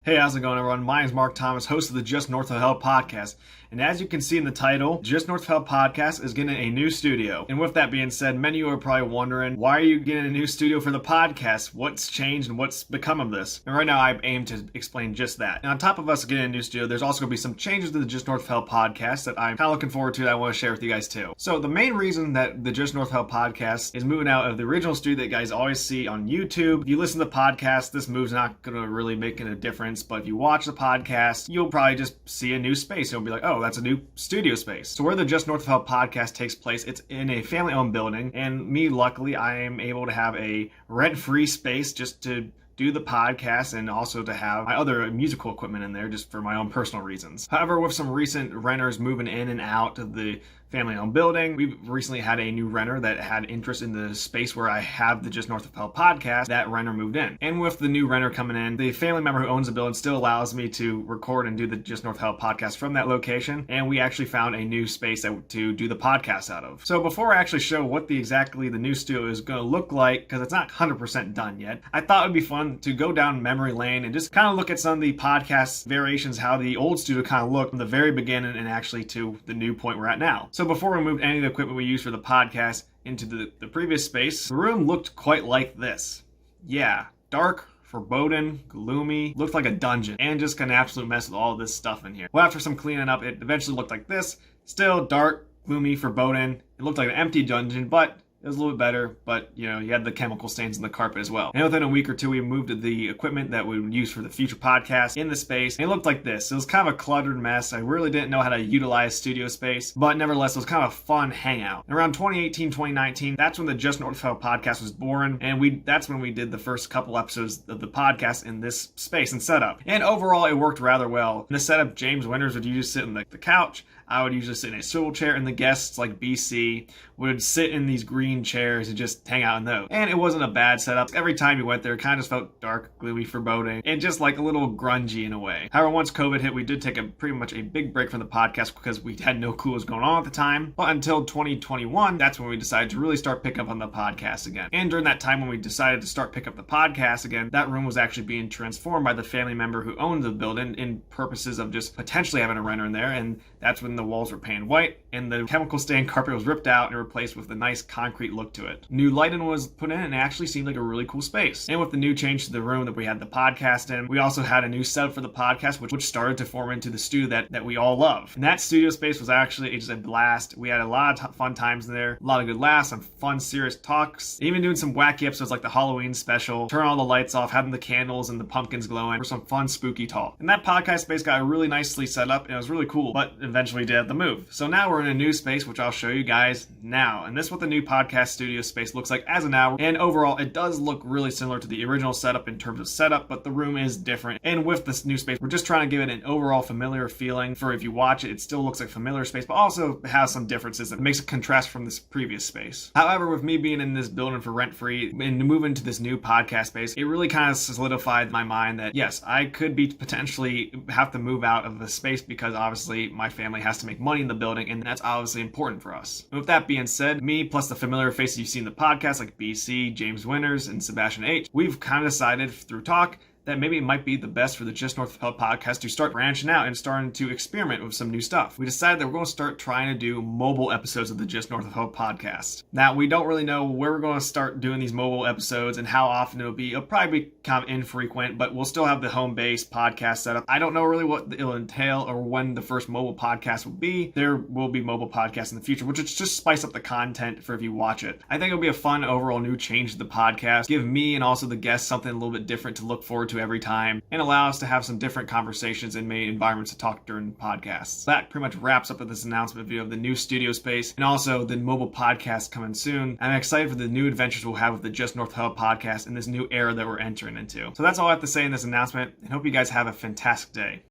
Hey, how's it going, everyone? My name is Mark Thomas, host of the Just North of Hell podcast. And as you can see in the title, Just North of Hell podcast is getting a new studio. And with that being said, many of you are probably wondering, why are you getting a new studio for the podcast? What's changed and what's become of this? And right now, I aim to explain just that. And on top of us getting a new studio, there's also going to be some changes to the Just North of Hell podcast that I'm kind of looking forward to that I want to share with you guys too. So the main reason that the Just North of Hell podcast is moving out of the original studio that you guys always see on YouTube. If you listen to the podcast, this move's not going to really make a difference. But if you watch the podcast, you'll probably just see a new space. You'll be like, oh, that's a new studio space. So where the Just North of Hell podcast takes place, it's in a family-owned building. And me, luckily, I am able to have a rent-free space just to do the podcast and also to have my other musical equipment in there just for my own personal reasons. However, with some recent renters moving in and out of the family-owned building, we've recently had a new renter that had interest in the space where I have the Just North of Hell podcast. That renter moved in. And with the new renter coming in, the family member who owns the building still allows me to record and do the Just North of Hell podcast from that location. And we actually found a new space to do the podcast out of. So before I actually show what exactly the new studio is going to look like, because it's not 100% done yet, I thought it would be fun to go down memory lane and just kind of look at some of the podcast variations, how the old studio kind of looked from the very beginning and actually to the new point we're at now. So before we moved any of the equipment we used for the podcast into the previous space, the room looked quite like this. Yeah, dark, foreboding, gloomy, looked like a dungeon, and just an absolute mess with all this stuff in here. Well, after some cleaning up, it eventually looked like this. Still dark, gloomy, foreboding. It looked like an empty dungeon, but it was a little bit better, but you had the chemical stains in the carpet as well. And within a week or two, we moved the equipment that we would use for the future podcast in the space. And it looked like this. It was kind of a cluttered mess. I really didn't know how to utilize studio space, but nevertheless, it was kind of a fun hangout. And around 2018, 2019, that's when the Just North of Hell podcast was born. And that's when we did the first couple episodes of the podcast in this space and setup. And overall, it worked rather well. In the setup, James Winters would usually sit in the couch. I would usually sit in a swivel chair, and the guests like BC would sit in these green chairs and just hang out in those. And it wasn't a bad setup. Every time you went there, it kind of just felt dark, gloomy, foreboding, and just like a little grungy in a way. However, once COVID hit, we did take pretty much a big break from the podcast because we had no clue what was going on at the time. But until 2021, that's when we decided to really start picking up on the podcast again. And during that time when we decided to start picking up the podcast again, that room was actually being transformed by the family member who owned the building in purposes of just potentially having a renter in there. And that's when the walls were painted white and the chemical stained carpet was ripped out and replaced with a nice concrete look to it. New lighting was put in and it actually seemed like a really cool space. And with the new change to the room that we had the podcast in, we also had a new setup for the podcast, which started to form into the studio that we all love. And that studio space was actually just a blast. We had a lot of fun times in there, a lot of good laughs, some fun, serious talks, even doing some wacky episodes like the Halloween special, turn all the lights off, having the candles and the pumpkins glowing for some fun, spooky talk. And that podcast space got really nicely set up and it was really cool, but eventually did have the move. So now we're in a new space, which I'll show you guys now. And this is what the new podcast studio space looks like as of now. And overall, it does look really similar to the original setup in terms of setup, but the room is different. And with this new space, we're just trying to give it an overall familiar feeling for if you watch it, it still looks like familiar space, but also has some differences that makes a contrast from this previous space. However, with me being in this building for rent-free and moving to this new podcast space, it really kind of solidified my mind that yes, I could be potentially have to move out of the space because obviously my family has to make money in the building, and that's obviously important for us. And with that being said, me plus the familiar faces you've seen in the podcast like BC, James Winters, and Sebastian H, we've kind of decided through talk that maybe it might be the best for the Just North of Hell podcast to start branching out and starting to experiment with some new stuff. We decided that we're going to start trying to do mobile episodes of the Just North of Hell podcast. Now, we don't really know where we're going to start doing these mobile episodes and how often it'll be. It'll probably be kind of infrequent, but we'll still have the home-based podcast setup. I don't know really what it'll entail or when the first mobile podcast will be. There will be mobile podcasts in the future, which is just spice up the content for if you watch it. I think it'll be a fun overall new change to the podcast. Give me and also the guests something a little bit different to look forward to every time and allow us to have some different conversations and made environments to talk during podcasts. That pretty much wraps up with this announcement video of the new studio space and also the mobile podcast coming soon. I'm excited for the new adventures we'll have with the Just North of Hell podcast in this new era that we're entering into. So that's all I have to say in this announcement, and hope you guys have a fantastic day.